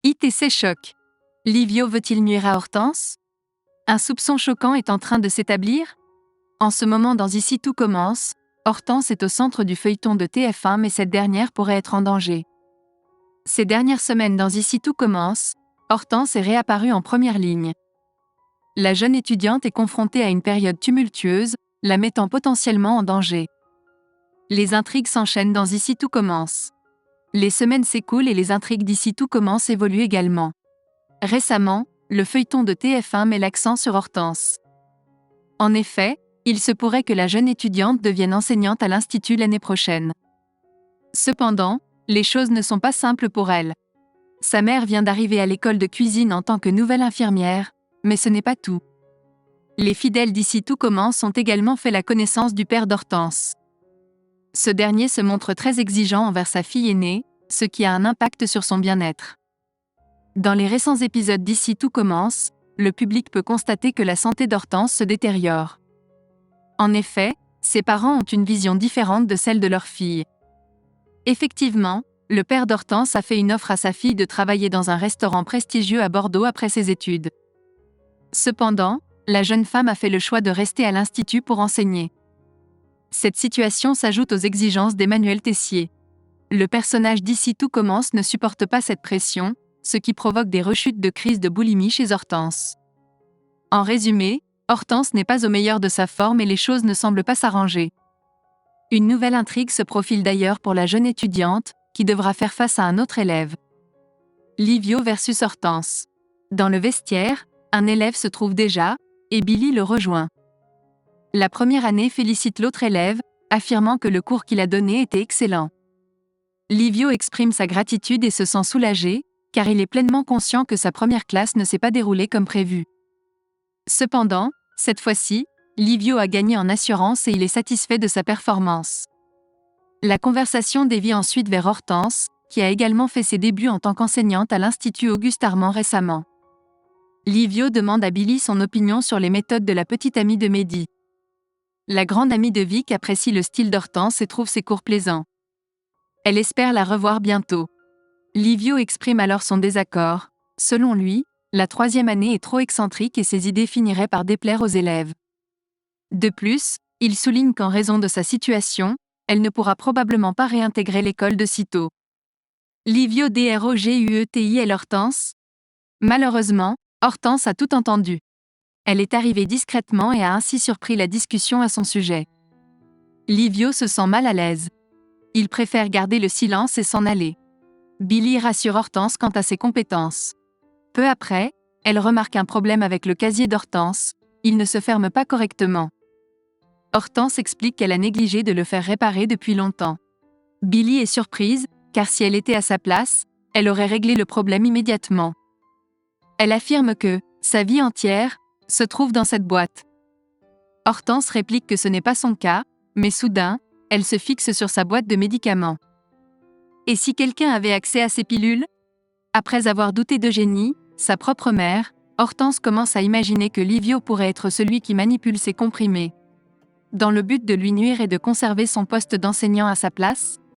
ITC choc. Livio veut-il nuire à Hortense? Un soupçon choquant est en train de s'établir? En ce moment dans Ici tout commence, Hortense est au centre du feuilleton de TF1 mais cette dernière pourrait être en danger. Ces dernières semaines dans Ici tout commence, Hortense est réapparue en première ligne. La jeune étudiante est confrontée à une période tumultueuse, la mettant potentiellement en danger. Les intrigues s'enchaînent dans Ici tout commence. Les semaines s'écoulent et les intrigues d'Ici tout commence évoluent également. Récemment, le feuilleton de TF1 met l'accent sur Hortense. En effet, il se pourrait que la jeune étudiante devienne enseignante à l'Institut l'année prochaine. Cependant, les choses ne sont pas simples pour elle. Sa mère vient d'arriver à l'école de cuisine en tant que nouvelle infirmière, mais ce n'est pas tout. Les fidèles d'Ici tout commence ont également fait la connaissance du père d'Hortense. Ce dernier se montre très exigeant envers sa fille aînée, ce qui a un impact sur son bien-être. Dans les récents épisodes d'Ici tout commence, le public peut constater que la santé d'Hortense se détériore. En effet, ses parents ont une vision différente de celle de leur fille. Effectivement, le père d'Hortense a fait une offre à sa fille de travailler dans un restaurant prestigieux à Bordeaux après ses études. Cependant, la jeune femme a fait le choix de rester à l'Institut pour enseigner. Cette situation s'ajoute aux exigences d'Emmanuel Tessier. Le personnage d'Ici tout commence ne supporte pas cette pression, ce qui provoque des rechutes de crise de boulimie chez Hortense. En résumé, Hortense n'est pas au meilleur de sa forme et les choses ne semblent pas s'arranger. Une nouvelle intrigue se profile d'ailleurs pour la jeune étudiante, qui devra faire face à un autre élève. Livio versus Hortense. Dans le vestiaire, un élève se trouve déjà, et Billy le rejoint. La première année félicite l'autre élève, affirmant que le cours qu'il a donné était excellent. Livio exprime sa gratitude et se sent soulagé, car il est pleinement conscient que sa première classe ne s'est pas déroulée comme prévu. Cependant, cette fois-ci, Livio a gagné en assurance et il est satisfait de sa performance. La conversation dévie ensuite vers Hortense, qui a également fait ses débuts en tant qu'enseignante à l'Institut Auguste Armand récemment. Livio demande à Billy son opinion sur les méthodes de la petite amie de Mehdi. La grande amie de Vic apprécie le style d'Hortense et trouve ses cours plaisants. Elle espère la revoir bientôt. Livio exprime alors son désaccord. Selon lui, la troisième année est trop excentrique et ses idées finiraient par déplaire aux élèves. De plus, il souligne qu'en raison de sa situation, elle ne pourra probablement pas réintégrer l'école de sitôt. Livio DROGUETIL Hortense. Malheureusement, Hortense a tout entendu. Elle est arrivée discrètement et a ainsi surpris la discussion à son sujet. Livio se sent mal à l'aise. Il préfère garder le silence et s'en aller. Billy rassure Hortense quant à ses compétences. Peu après, elle remarque un problème avec le casier d'Hortense, il ne se ferme pas correctement. Hortense explique qu'elle a négligé de le faire réparer depuis longtemps. Billy est surprise, car si elle était à sa place, elle aurait réglé le problème immédiatement. Elle affirme que sa vie entière se trouve dans cette boîte. Hortense réplique que ce n'est pas son cas, mais soudain, elle se fixe sur sa boîte de médicaments. Et si quelqu'un avait accès à ces pilules? Après avoir douté d'Eugénie, sa propre mère, Hortense commence à imaginer que Livio pourrait être celui qui manipule ces comprimés. Dans le but de lui nuire et de conserver son poste d'enseignant à sa place,